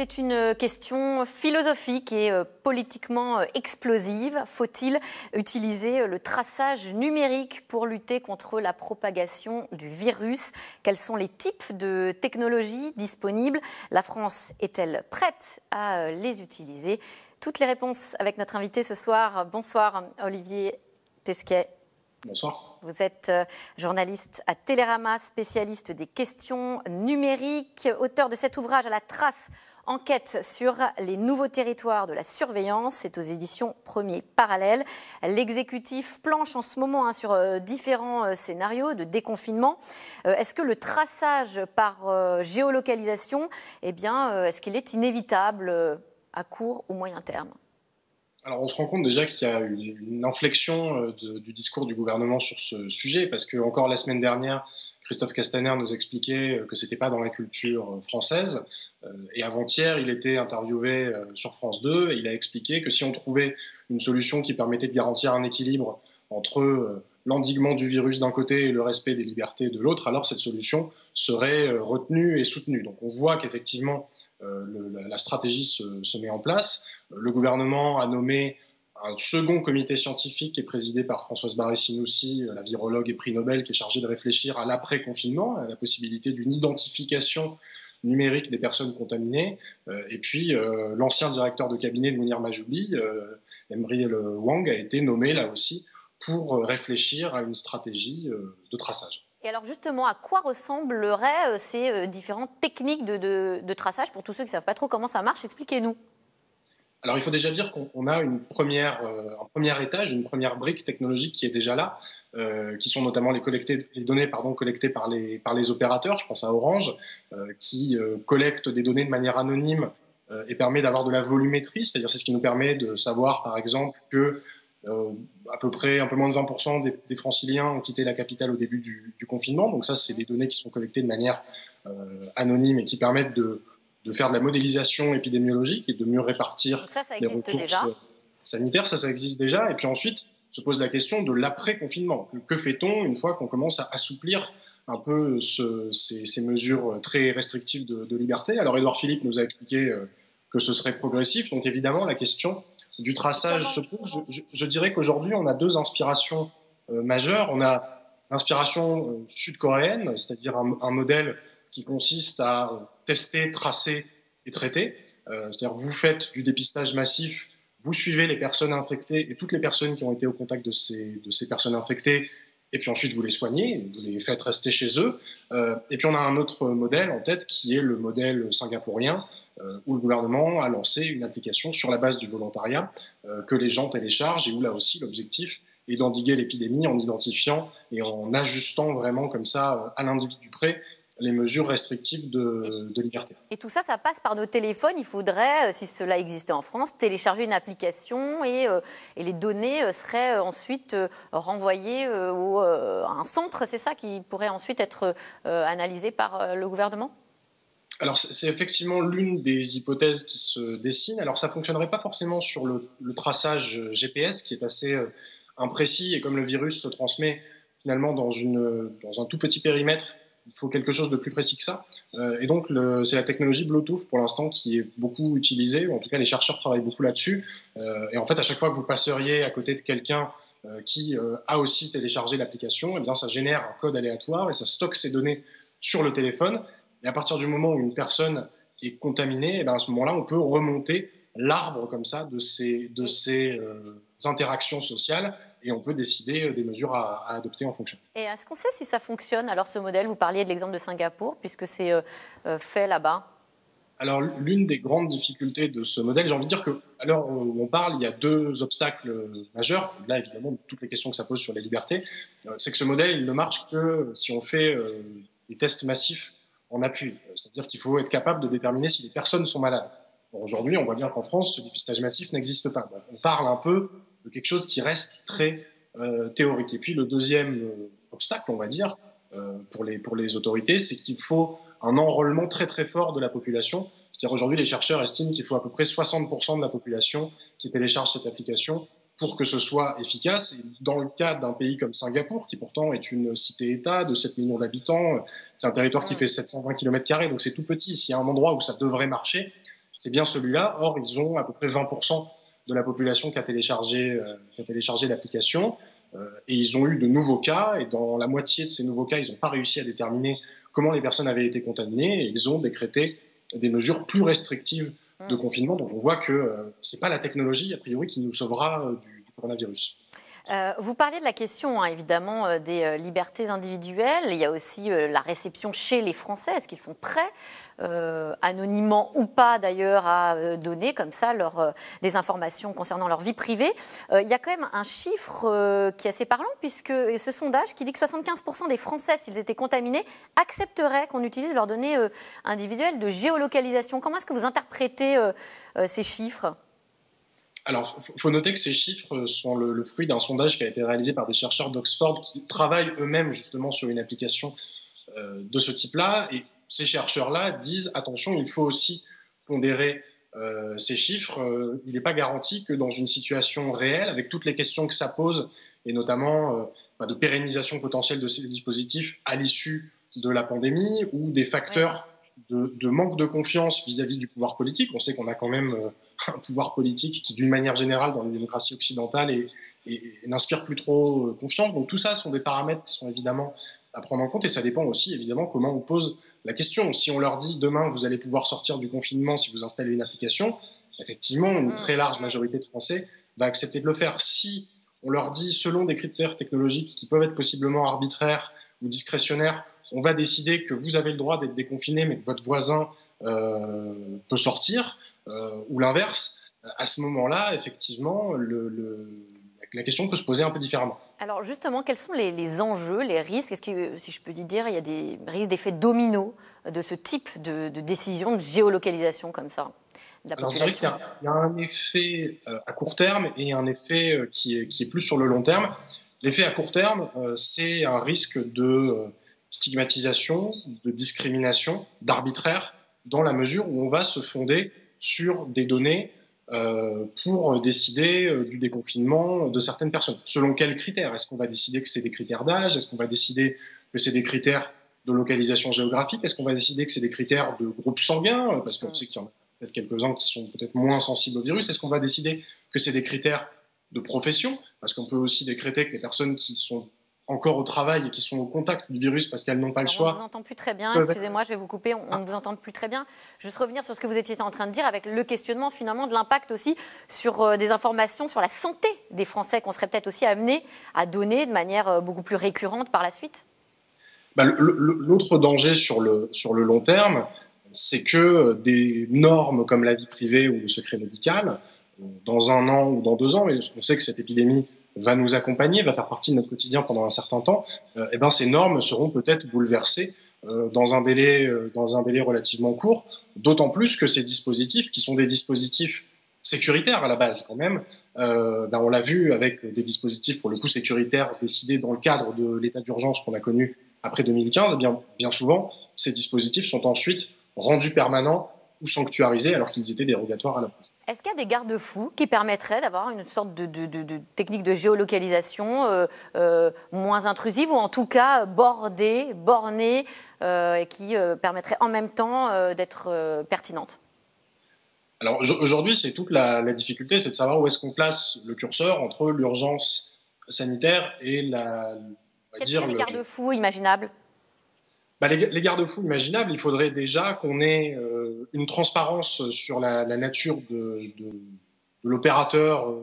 C'est une question philosophique et politiquement explosive. Faut-il utiliser le traçage numérique pour lutter contre la propagation du virus? Quels sont les types de technologies disponibles? La France est-elle prête à les utiliser? Toutes les réponses avec notre invité ce soir. Bonsoir Olivier Tesquet. Bonsoir. Vous êtes journaliste à Télérama, spécialiste des questions numériques, auteur de cet ouvrage à la trace, enquête sur les nouveaux territoires de la surveillance. C'est aux éditions Premier Parallèle. L'exécutif planche en ce moment sur différents scénarios de déconfinement. Est-ce que le traçage par géolocalisation, est-ce qu'il est inévitable à court ou moyen terme ? Alors on se rend compte déjà qu'il y a une inflexion du discours du gouvernement sur ce sujet, parce que encore la semaine dernière, Christophe Castaner nous expliquait que ce n'était pas dans la culture française. Et avant-hier, il était interviewé sur France 2 et il a expliqué que si on trouvait une solution qui permettait de garantir un équilibre entre l'endiguement du virus d'un côté et le respect des libertés de l'autre, alors cette solution serait retenue et soutenue. Donc on voit qu'effectivement, la stratégie se met en place. Le gouvernement a nommé un second comité scientifique qui est présidé par Françoise Barré-Sinoussi, la virologue et prix Nobel, qui est chargée de réfléchir à l'après-confinement, à la possibilité d'une identification numérique des personnes contaminées. Et puis, l'ancien directeur de cabinet de Mounir Mahjoubi, Emriel Wang, a été nommé là aussi pour réfléchir à une stratégie de traçage. Et alors justement, à quoi ressembleraient ces différentes techniques de traçage pour tous ceux qui ne savent pas trop comment ça marche? Expliquez-nous. Alors il faut déjà dire qu'on a un premier étage, une première brique technologique qui est déjà là, qui sont notamment les données collectées par les opérateurs, je pense à Orange, qui collectent des données de manière anonyme et permet d'avoir de la volumétrie, c'est-à-dire c'est ce qui nous permet de savoir par exemple que à peu près un peu moins de 20% des franciliens ont quitté la capitale au début du confinement. Donc ça, c'est des données qui sont collectées de manière anonyme et qui permettent de faire de la modélisation épidémiologique et de mieux répartir les ressources sanitaires. Ça existe déjà. Et puis ensuite, se pose la question de l'après-confinement. Que fait-on une fois qu'on commence à assouplir un peu ces mesures très restrictives de liberté? Alors Édouard Philippe nous a expliqué que ce serait progressif. Donc évidemment, la question du traçage se pose. Je dirais qu'aujourd'hui, on a deux inspirations majeures. On a l'inspiration sud-coréenne, c'est-à-dire un modèle qui consiste à tester, tracer et traiter. C'est-à-dire vous faites du dépistage massif, vous suivez les personnes infectées et toutes les personnes qui ont été au contact de ces personnes infectées, et puis ensuite vous les soignez, vous les faites rester chez eux. Et puis on a un autre modèle en tête qui est le modèle singapourien, où le gouvernement a lancé une application sur la base du volontariat que les gens téléchargent et où là aussi l'objectif est d'endiguer l'épidémie en identifiant et en ajustant vraiment comme ça à l'individu près les mesures restrictives de liberté. Et tout ça, ça passe par nos téléphones. Il faudrait, si cela existait en France, télécharger une application et les données seraient ensuite renvoyées à un centre. C'est ça qui pourrait ensuite être analysé par le gouvernement ? Alors, c'est effectivement l'une des hypothèses qui se dessine. Alors, ça ne fonctionnerait pas forcément sur le traçage GPS, qui est assez imprécis, et comme le virus se transmet finalement dans un tout petit périmètre, il faut quelque chose de plus précis que ça. Et donc, c'est la technologie Bluetooth, pour l'instant, qui est beaucoup utilisée, ou en tout cas, les chercheurs travaillent beaucoup là-dessus. Et en fait, à chaque fois que vous passeriez à côté de quelqu'un qui a aussi téléchargé l'application, eh bien, ça génère un code aléatoire et ça stocke ces données sur le téléphone. Et à partir du moment où une personne est contaminée, eh bien à ce moment-là, on peut remonter l'arbre comme ça de ces interactions sociales et on peut décider des mesures à adopter en fonction. Et est-ce qu'on sait si ça fonctionne, alors ce modèle? Vous parliez de l'exemple de Singapour, puisque c'est fait là-bas. Alors, l'une des grandes difficultés de ce modèle, j'ai envie de dire qu'à l'heure où on parle, il y a deux obstacles majeurs. Là, évidemment, toutes les questions que ça pose sur les libertés, c'est que ce modèle, il ne marche que si on fait des tests massifs en appui. C'est-à-dire qu'il faut être capable de déterminer si les personnes sont malades. Aujourd'hui, on voit bien qu'en France, ce dépistage massif n'existe pas. Donc, on parle un peu de quelque chose qui reste très théorique. Et puis, le deuxième obstacle, on va dire, pour les autorités, c'est qu'il faut un enrôlement très très fort de la population. C'est-à-dire aujourd'hui, les chercheurs estiment qu'il faut à peu près 60% de la population qui télécharge cette application pour que ce soit efficace. Et dans le cas d'un pays comme Singapour, qui pourtant est une cité-État de 7 millions d'habitants, c'est un territoire qui fait 720 km², donc c'est tout petit. S'il y a un endroit où ça devrait marcher, c'est bien celui-là. Or, ils ont à peu près 20% de la population qui a téléchargé l'application. Et ils ont eu de nouveaux cas, et dans la moitié de ces nouveaux cas, ils n'ont pas réussi à déterminer comment les personnes avaient été contaminées, et ils ont décrété des mesures plus restrictives de confinement. Donc on voit que ce n'est pas la technologie, a priori, qui nous sauvera du coronavirus. Vous parliez de la question, évidemment, des libertés individuelles. Il y a aussi la réception chez les Français. Est-ce qu'ils sont prêts, anonymement ou pas d'ailleurs, à donner comme ça des informations concernant leur vie privée? Il y a quand même un chiffre qui est assez parlant, puisque ce sondage qui dit que 75% des Français, s'ils étaient contaminés, accepteraient qu'on utilise leurs données individuelles de géolocalisation. Comment est-ce que vous interprétez ces chiffres ? Alors, il faut noter que ces chiffres sont le fruit d'un sondage qui a été réalisé par des chercheurs d'Oxford qui travaillent eux-mêmes justement sur une application de ce type-là. Et ces chercheurs-là disent, attention, il faut aussi pondérer ces chiffres. Il n'est pas garanti que dans une situation réelle, avec toutes les questions que ça pose, et notamment de pérennisation potentielle de ces dispositifs à l'issue de la pandémie, ou des facteurs de manque de confiance vis-à-vis du pouvoir politique. On sait qu'on a quand même un pouvoir politique qui, d'une manière générale, dans les démocraties occidentales, n'inspire plus trop confiance. Donc tout ça sont des paramètres qui sont évidemment à prendre en compte, et ça dépend aussi évidemment comment on pose la question. Si on leur dit demain vous allez pouvoir sortir du confinement si vous installez une application, effectivement une très large majorité de Français va accepter de le faire. Si on leur dit selon des critères technologiques qui peuvent être possiblement arbitraires ou discrétionnaires, on va décider que vous avez le droit d'être déconfiné mais que votre voisin peut sortir, ou l'inverse, à ce moment-là, effectivement, la question peut se poser un peu différemment. Alors justement, quels sont les enjeux, les risques? Est-ce que, si je peux dire, il y a des risques d'effet domino de ce type de décision de géolocalisation comme ça de la population? Alors, je dirais qu'il y a un effet à court terme et un effet qui est plus sur le long terme. L'effet à court terme, c'est un risque de stigmatisation, de discrimination, d'arbitraire, dans la mesure où on va se fonder sur des données pour décider du déconfinement de certaines personnes. Selon quels critères? Est-ce qu'on va décider que c'est des critères d'âge? Est-ce qu'on va décider que c'est des critères de localisation géographique? Est-ce qu'on va décider que c'est des critères de groupe sanguin? Parce qu'on sait qu'il y en a peut-être quelques-uns qui sont peut-être moins sensibles au virus. Est-ce qu'on va décider que c'est des critères de profession? Parce qu'on peut aussi décréter que les personnes qui sont encore au travail et qui sont au contact du virus parce qu'elles n'ont pas le choix. On ne vous entend plus très bien, excusez-moi, je vais vous couper, on ne vous entend plus très bien. Juste revenir sur ce que vous étiez en train de dire avec le questionnement finalement de l'impact aussi sur des informations sur la santé des Français qu'on serait peut-être aussi amené à donner de manière beaucoup plus récurrente par la suite. L'autre danger sur le long terme, c'est que des normes comme la vie privée ou le secret médical, dans 1 an ou dans 2 ans, mais on sait que cette épidémie va nous accompagner, va faire partie de notre quotidien pendant un certain temps, ces normes seront peut-être bouleversées dans un délai relativement court, d'autant plus que ces dispositifs, qui sont des dispositifs sécuritaires à la base quand même, on l'a vu avec des dispositifs pour le coup sécuritaires décidés dans le cadre de l'état d'urgence qu'on a connu après 2015, bien souvent, ces dispositifs sont ensuite rendus permanents ou sanctuarisés alors qu'ils étaient dérogatoires à la base. Est-ce qu'il y a des garde-fous qui permettraient d'avoir une sorte de technique de géolocalisation moins intrusive ou en tout cas bornée et qui permettrait en même temps d'être pertinente? Alors aujourd'hui, c'est toute la difficulté, c'est de savoir où est-ce qu'on place le curseur entre l'urgence sanitaire et Quels sont les garde-fous imaginables? Les garde-fous imaginables, il faudrait déjà qu'on ait une transparence sur la nature de l'opérateur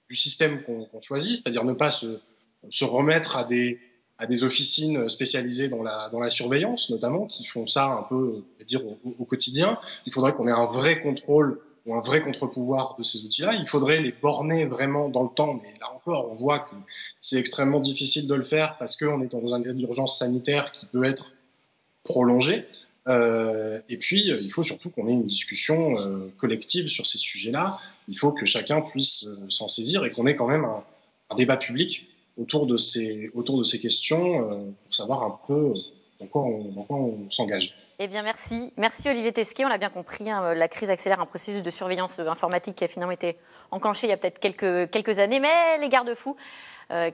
du système qu'on choisit, c'est-à-dire ne pas se remettre à des officines spécialisées dans la surveillance, notamment, qui font ça un peu au quotidien. Il faudrait qu'on ait un vrai contrôle ou un vrai contre-pouvoir de ces outils-là. Il faudrait les borner vraiment dans le temps, mais là encore, on voit que c'est extrêmement difficile de le faire parce qu'on est dans un état d'urgence sanitaire qui peut être prolongé. Et puis, il faut surtout qu'on ait une discussion collective sur ces sujets-là. Il faut que chacun puisse s'en saisir et qu'on ait quand même un débat public autour de ces questions pour savoir un peu dans quoi on s'engage. Eh bien, merci. Merci Olivier Tesquet. On l'a bien compris, la crise accélère un processus de surveillance informatique qui a finalement été enclenché il y a peut-être quelques années, mais les garde-fous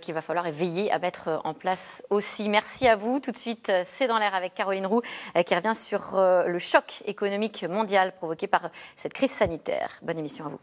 qu'il va falloir veiller à mettre en place aussi. Merci à vous. Tout de suite, c'est dans l'air avec Caroline Roux qui revient sur le choc économique mondial provoqué par cette crise sanitaire. Bonne émission à vous.